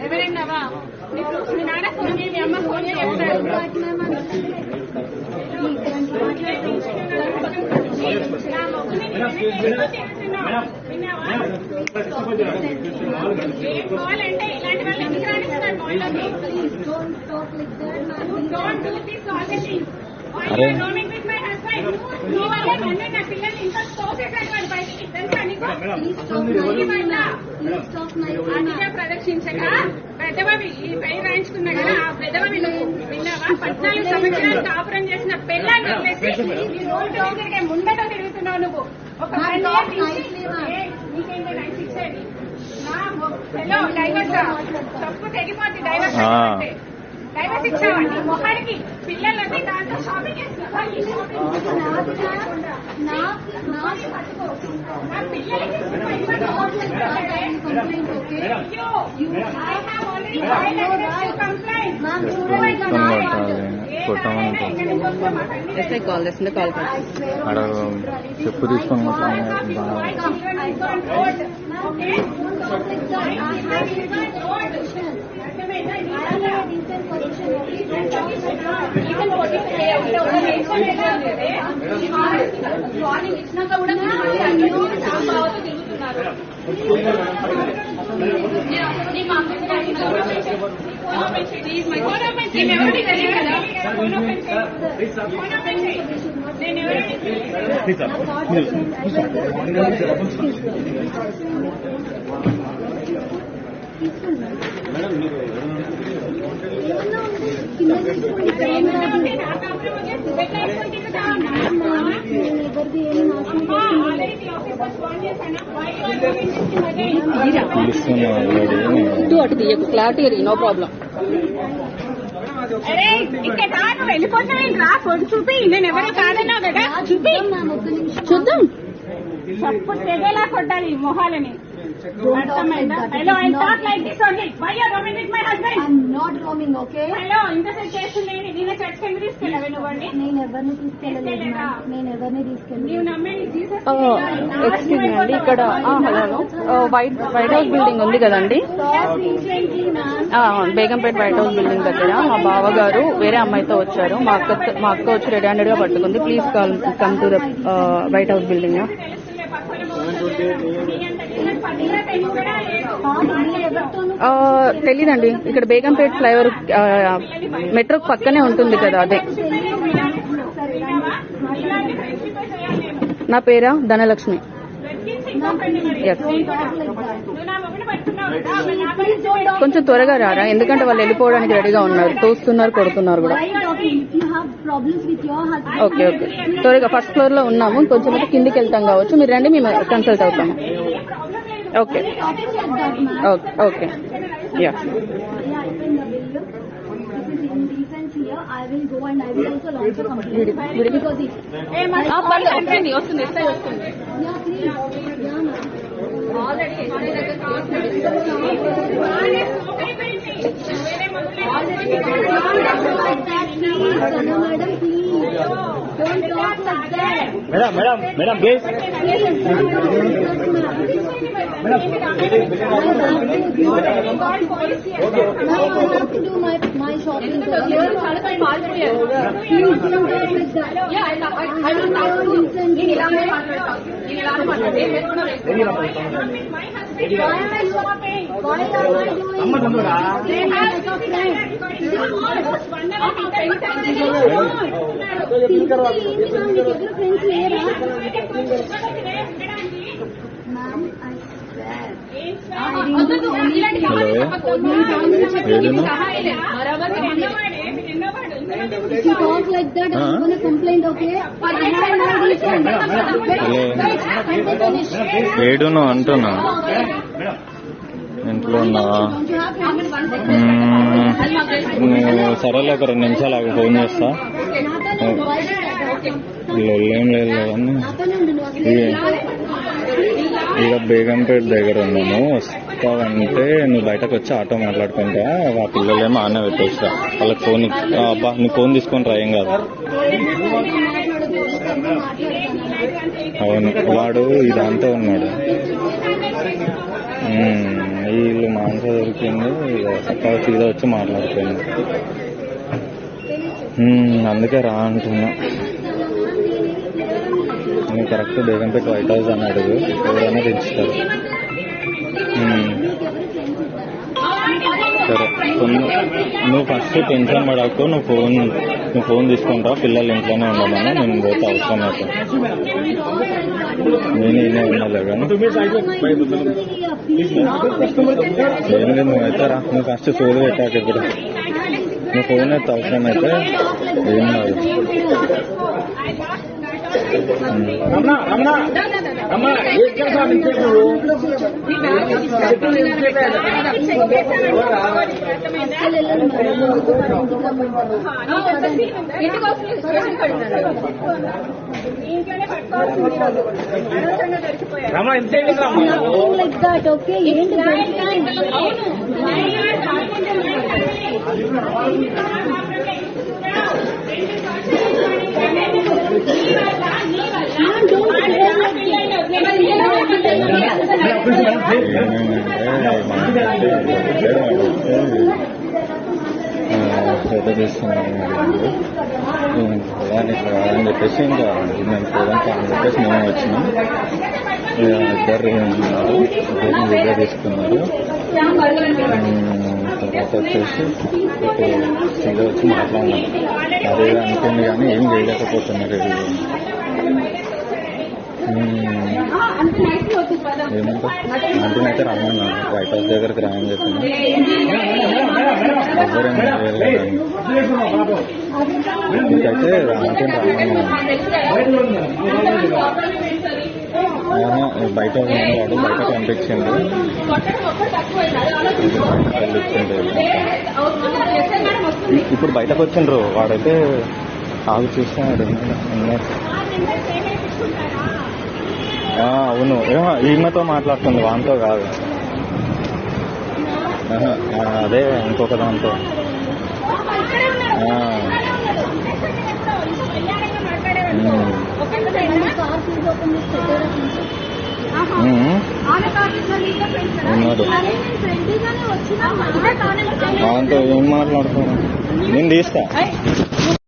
ఎవరైనావా మీ నాన్న ఫోన్ చేయి, మీ అమ్మ ఫోన్ చేయి చెప్తారు. ఏం కావాలంటే ఇలాంటి వాళ్ళు ఎందుకు రాణిస్తున్నారు వాళ్ళని? Don't do this all the things. Roaming with my husband. నీ వల్ల నన్ను నా పిల్లల్ని ఇంకా తోసేసాడు వాడు బయటికి. తెలుసా నీకు? అతిగా ప్రదర్శించగా పెద్దవావి ఈ పై రాయించుకున్నా కదా, ఆ పెద్దవావి నువ్వు విన్నావా? 14 సంవత్సరాలు కాపురం చేసిన పెళ్ళాన్ని వదిలేసి ఈ రోడ్డు తిరిగే ముందట తిరుగుతున్నావు నువ్వు. ఒక నీకేంటి రైట్స్ ఇచ్చేది? హలో డైవర్స్ తప్పు తెగిపోద్ది. డైవర్స్ డైవర్స్ ఇచ్చావండి మొహానికి. పిల్లలన్నీ దాంట్లో షాపింగ్ చేస్తున్నా. కాల్ చేస్తుంటే కాల్ అక్కడ చెప్పు తీసుకొని వార్నింగ్ ఇచ్చినాక కూడా తిరుగుతున్నారు. అటు తీయకు, క్లారిటీ నో ప్రాబ్లం. అరే ఇక్కడ రాను వెళ్ళిపోతాను రా, ఫోన్ చూపి. నేను ఎవరో కాదన్నావు కదా, చూపి చూద్దాం. తప్పు తెగేలా కొట్టాలి మొహాలని. Hello, I'll talk like this only. Why you are roaming with my husband? I'm not roaming, okay? Hello, ఇంతసేపు చేస్తుండేది నేనే చర్చ్ కింద తీసుకెళ్ళావే నువ్వండి. నేను ఎవరిని తీసుకెళ్ళలేదు, నేను ఎవరిని తీసుకెళ్ళలేదు. నీవు నమ్మేది జీసస్. ఎక్స్క్యూజ్ మీ అండి, ఇక్కడ హలో వైట్ హౌస్ బిల్డింగ్ ఉంది కదండి, బేగంపేట వైట్ హౌస్ బిల్డింగ్ దగ్గర మా బావగారు వేరే అమ్మాయితో వచ్చారు. మా అక్క వచ్చి రెడీ హ్యాండెడ్ గా పట్టుకుంది. Please come to the white house building. తెలీదండి, ఇక్కడ బేగంపేట ఫ్లైఓవర్ మెట్రో పక్కనే ఉంటుంది కదా, అదే. నా పేరా ధనలక్ష్మి. కొంచెం త్వరగా రారా, ఎందుకంటే వాళ్ళు వెళ్ళిపోవడానికి రెడీగా ఉన్నారు, తోస్తున్నారు, కొడుతున్నారు కూడా. ఓకే ఓకే, త్వరగా ఫస్ట్ ఫ్లోర్ లో ఉన్నాము, కొంచెం కిందికి వెళ్తాం కావచ్చు. మీరు రండి, మేము కన్సల్ట్ అవుతాము. Okay okay yeah. వస్తుంది వస్తుంది ఎస్ఐ వస్తుంది. Madam madam madam please. ఏడును అంటున్నా, ఇంట్లో ఉన్నావా? సరేలే, ఒక 2 నిమిషాలు ఆగి ఫోన్ చేస్తా. ఏం లేదు కానీ ఇక బేగంపేట దగ్గర ఉన్నాము. వస్తావంటే నువ్వు బయటకు వచ్చి ఆటో మాట్లాడుకుంటా, ఆ పిల్లలేమో ఆనే పెట్టేస్తా. వాళ్ళకి ఫోన్ అబ్బా, నువ్వు ఫోన్ తీసుకొని రా, ఏం కాదు. అవును, వాడు ఇదంతా ఉన్నాడు. వీళ్ళు మాంస దొరికింది చక్కగా సీదా వచ్చి మాట్లాడుతుంది. అందుకే రా అంటున్నా. నువ్వు కరెక్ట్ బేగంపేట వైట్ హౌస్ అని అడుగు, ఎవరైనా దించుతారు. సరే, నువ్వు ఫస్ట్ టెన్షన్ పడకు. నువ్వు ఫోన్ తీసుకుంటావు, పిల్లలు ఇంట్లోనే ఉండమన్నా నేను పోతే అవసరం అయితే. నేను ఈయనే ఉండాలి కానీ ఏం లేదు. నువ్వైతే రా, నువ్వు ఫస్ట్ సోది పెట్టాక ఇప్పుడు నువ్వు ఫోన్ అయితే అవసరం అయితే ఏం కాదు. Like that okay. ఏంటి ఫోటో తీసుకున్నాను ఇట్లా కాదని చెప్పేసి ఇంకా మేము పోదాం అని చెప్పేసి మేము వచ్చినాం. ఇద్దరు ఉన్నారు, ఇద్దరు వీడియో తీసుకున్నారు. తర్వాత వచ్చేసి ఇద్దరు వచ్చి మాట్లాడినాం. అదే అనుకుంది కానీ ఏం చేయలేకపోతున్నారు. ఏమంటా అంటే అయితే రమ్మన్నా వైట్ హౌస్ దగ్గరికి రాయని చెప్పిన. ఎవరైనా మీకైతే రామంటే రమ్మన్నా. బయట వాడు బయట పంపించిండు. ఇప్పుడు బయటకు వచ్చిండ్రు. వాడైతే ఆగు చూస్తున్నాడు. అవును, ఈమెతో మాట్లాడుతుంది, వాంతో కాదు. అదే ఇంకొక దాంతో. ఉన్నాడు. వాంతో ఏం మాట్లాడుతున్నాను నేను తీస్తా.